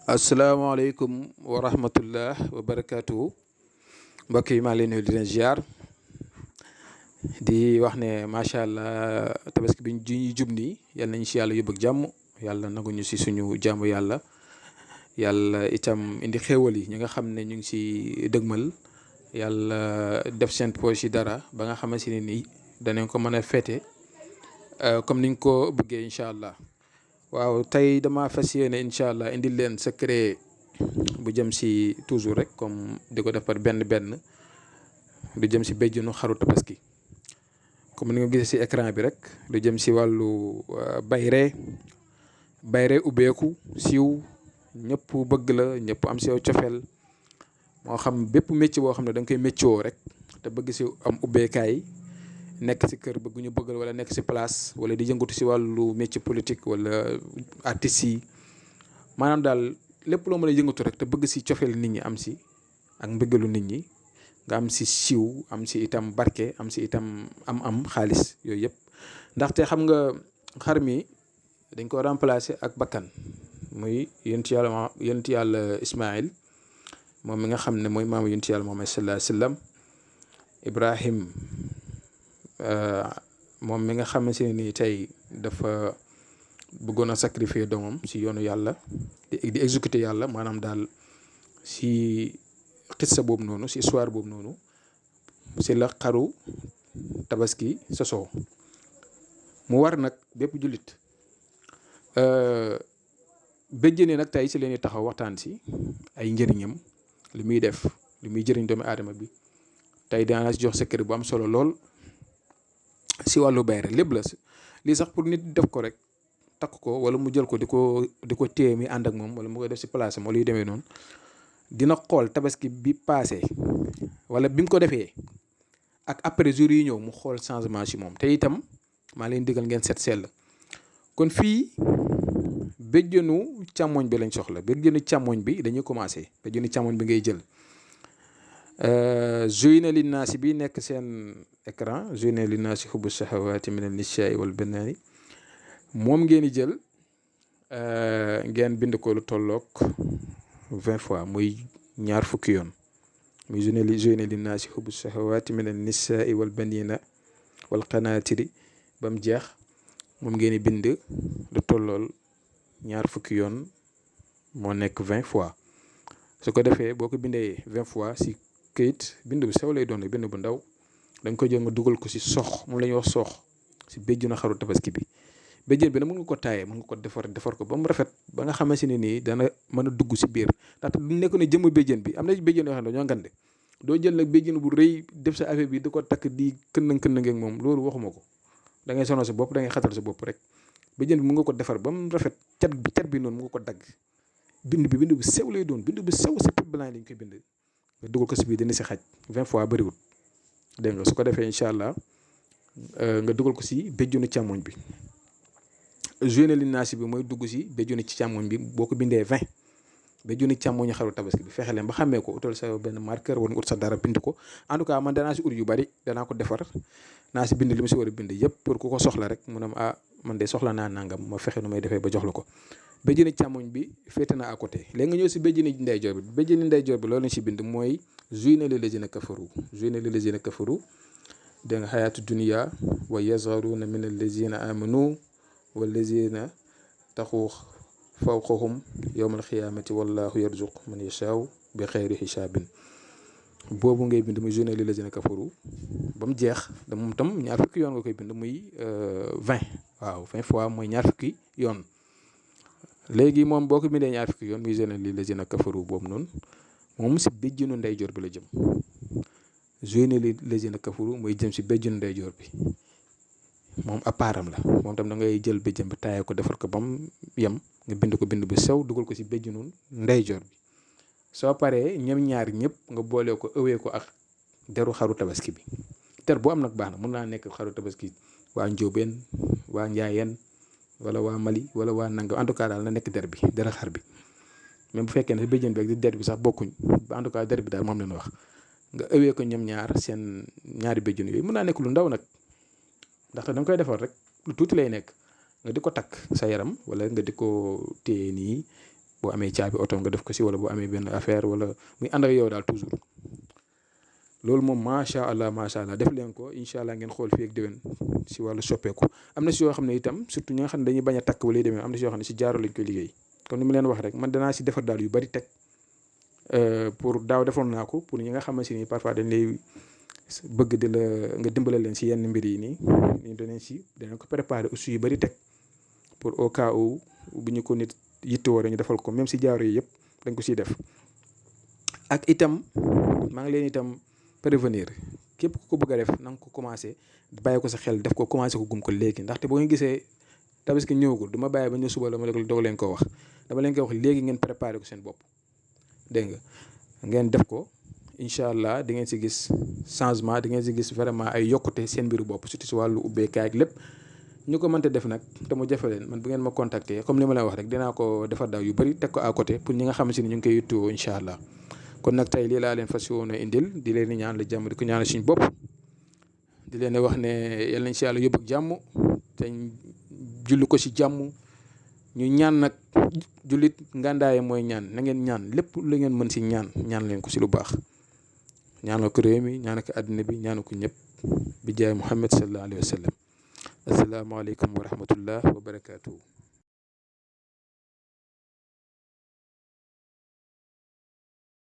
asalaamaaleykum wa rahmatullah wa barakaatu mbokk yi maa leen nuyu di leen ziar di wax ne macha allah tabaski bi ñu jub nii yal nañu si yàlla yóbbu ak jàmm yàlla nanguñu si suñu jàmm yàlla itam indi xéewal yi ñi nga xam ne ñu ngi si dëgmal yàlla def seen poche yi dara ba nga xamante ne nii danañ ko mën a féete comme niñ ko bëggee incha allah. waaw tey dama fas yéene incha allah indil leen secret bu jëm si toujours rek comme di ko def par benn lu jëm si béjjënu xaru tabaski comme ni nga gisee si écran bi rek lu jëm si wàllu bayre ubbeeku siiw ñëpp bëgg la ñëpp am si yow cofeel moo xam bépp métier boo xam ne da nga koy méccoo rek te bëgg si am ubbeekaay nekk si kër bëgg ñu bëggal wala nekk si place wala di yëngatu si wàllu métier politique wala artistes yi maanaam daal lépp loo mën a yëngatu rek te bëgg si cofeel nit ñi am si ak mbëggalu nit ñi nga am si siiw am si itam barke am si itam am xaalis yooyu yëpp ndaxte xam nga xar mi dañ ko remplacer ak bakkan muy yonent yàlla Ismaïl moom mi nga xam ne mooy maamu yonent yàlla Muhammad sallallahu alayhi wa sallam Ibrahim moom mi nga xamante ne nii tey dafa bëggoon a sacrifier doomam si yoonu yàlla di exécuter yàlla maanaam daal si xissa boobu noonu si histoire boobu noonu si la xaru tabaski sosoo mu war nag bépp jullit béjjëne nag tey si leen taxaw waxtaan si ay njëriñam li muy def li muy jëriñ doomu aadama bi tey dinaa si jox secret bu am solo lool si wàllu bayre lépp la lii sax pour nit def ko rek takk ko wala mu jël ko di ko téye mi ànd ak moom wala mu koy def si place am wala yu demee noonu dina xool tabaski bi passé wala bi mu ko defee ak après jour yi ñëw mu xool changement si moom te itam maa leen digal ngeen set sell kon fii béjjënu càmmoñ bi lañ soxla béjjënu càmmoñ bi dañuy commencé béjjënu càmmoñ bi ngay jël zuyina linnaasi bi nekk seen écran zuyina linnaasi hubbu shahawaati min an-nisaai wal banaani moom ngeen di jël ngeen bind ko lu tolloog 20 fois muy ñaar fukki yoon muy zuyina linnaasi hubbu shahawaati min an-nisaai wal baniina wal qanaatiri ba mu jeex moom ngeen di bind lu tollool ñaar fukki yoon moo nekk 20 fois su ko defee boo ko bindee 20 fois si këyit bind bu sew lay doon bind bu ndaw da nga ko jël nga dugal ko si sox moom la ñuy wax sox si béjjënu xaru tabaski bi béjjën bi nag mën nga ko taayee mën nga ko defar ko ba mu rafet ba nga xamante ne nii dana mën a dugg si biir ndaxte du nekk ne jëmm béjjën bi am na béjjën yoo xam ne dañoo ngande doo jël nag béjjën bu rëy def sa affaire bi di ko takk di këndëng ak moom loolu waxuma ko da ngay sonal sa bopp da ngay xatal sa bopp rek béjjën bi mën nga ko defar ba mu rafet cat bi noonu mu nga ko dagg bind bu sew lay doon bind bu sew si pep blanc lañ koy bind nga dugal ko si biir dina si xaj 20 fois bëriwul dégg nga su ko defee incha allah nga dugal ko si béjjënu càmmoñ bi zuyina linnaasi bi mooy dugg si béjjënu ci càmmoñ bi boo ko bindee 20 béjjënu càmmoñu xaru tabaski bi fexe leen ba xàmmee ko utal sa benn marqueur wala nga ut sa dara bind ko en tout cas man danaa si ut yu bari danaa ko defar naa si bind li mu si war a bind yëpp pour ku ko soxla rek mu ne ma man de soxla naa nangam ma fexe nu may defee ba jox la ko béjjëni càmmoñ bi féete na à côté léegi nga ñëw si béjjëni ndeyjoor bi béjjëni ndeyjoor bi loolu lañ si bind mooy zuyina lillazina kafaru zuyina lillazina kafaru dégg nga xayaatu dunia wa yazharuna min allazina amanu wallazina taxu fawqahum yawmal xiyaamati wallahu yarzuq man yashaaw bi xeyri xisaabin boobu ngay bind muy zuyina lillazina kafaru ba mu jeex da moom tam ñaar fukki yoon nga koy bind muy 20 waaw 20 fois mooy ñaar fukki yoon léegi moom boo ko bindee ñaar fukki yoon muy zuyina lillazina kafaru boobu noonu moom si béjjënu ndeyjoor bi la jëm zuyina lillazina kafaru mooy jëm si béjjënu ndeyjoor bi moom apparam la moom tam da ngay jël béjjën bi taayee ko defar ko ba mu yem nga bind ko bind bu sew dugal ko si béjjënu ndeyjoor bi soo paree ñoom ñaar ñëpp nga boole ko ëwee ko ak deru xaru tabaski bi ter bu am nag baax na mën naa nekk xaru tabaski waa Njóobeen waa Njaayeen wala waa Mali wala waa nanga en tout cas daal na nekk der bi dera xar bi même bu fekkee ne béjjën bi ak der bi sax bokkuñ en tout cas der bi daal moom leen wax nga ëwee ko ñoom ñaar seen ñaari béjjën yooyu mën naa nekk lu ndaw nag ndaxte da nga koy defar rek lu tuuti lay nekk nga di ko takk sa yaram wala nga di ko téye nii boo amee caabi oto nga def ko si, wala boo amee benn affaire wala muy ànd ak yow daal toujours. loolu moom macha allah def leen ko incha allah ngeen xool fii ak déwén si wàllu soppeeku. am na si yoo xam ne itam surtout ñi nga xam ne dañuy bañ a takk wala yu demee am na si yoo xam ne si jaaro lañ koy liggéey comme ni ma leen wax rek man danaa si defar daal yu bari teg pour daaw defoon naa ko pour ñi nga xamante ni parfois dañ lay bëgg di la nga dimbale leen si yenn mbir yi nii ñu danañ ko préparer aussi yu bari teg pour au cas où bu ñu ko nit yittewoo rek ñu defal ko même si jaaro yi yëpp dañ ko siy def. ak itam maa ngi leen itam prévenir képp ku ko bëgg a def na nga ko commencé bàyyi ko sa xel def ko commencé ko gum ko léegi, ndaxte boo ngeen gisee tabaski ñëwagul du ma bàyyi ba ñu suba la ma doog leen ko wax, dama leen koy wax léegi ngeen préparé ko seen bopp. dégg nga ngeen def ko incha allah di ngeen si gis changement, di ngeen si gis vraiment ay yokkute seen mbiru bopp surtout si wàllu ubbeekaay ak lépp. ñu ko mënta def nag te mu jafe leen man bu ngeen ma contacter comme li ma leen wax rek dinaa ko defar daaw yu bari teg ko à côté pour ñi nga xamante ni ñu ngi koy yittewoo incha allah. kon nag tey lii laa leen fas yéene indil di leen ñaan la jàmm di ko ñaanal suñu bopp di leen wax ne yal nañ si yàlla yóbbu ak jàmm te julli ko si jàmm. ñu ñaan nag jullit ngàndaaye mooy ñaan na ngeen ñaan lépp lu ngeen mën si ñaan leen ko si lu baax. ñaanal ko réew mi ñaanal ko àddina bi ñaanal ko ñëpp bi jaay Muhammad sallallahu alayhi wa sallam. asalaamaaleykum wa rahmatullah wa barakaatu.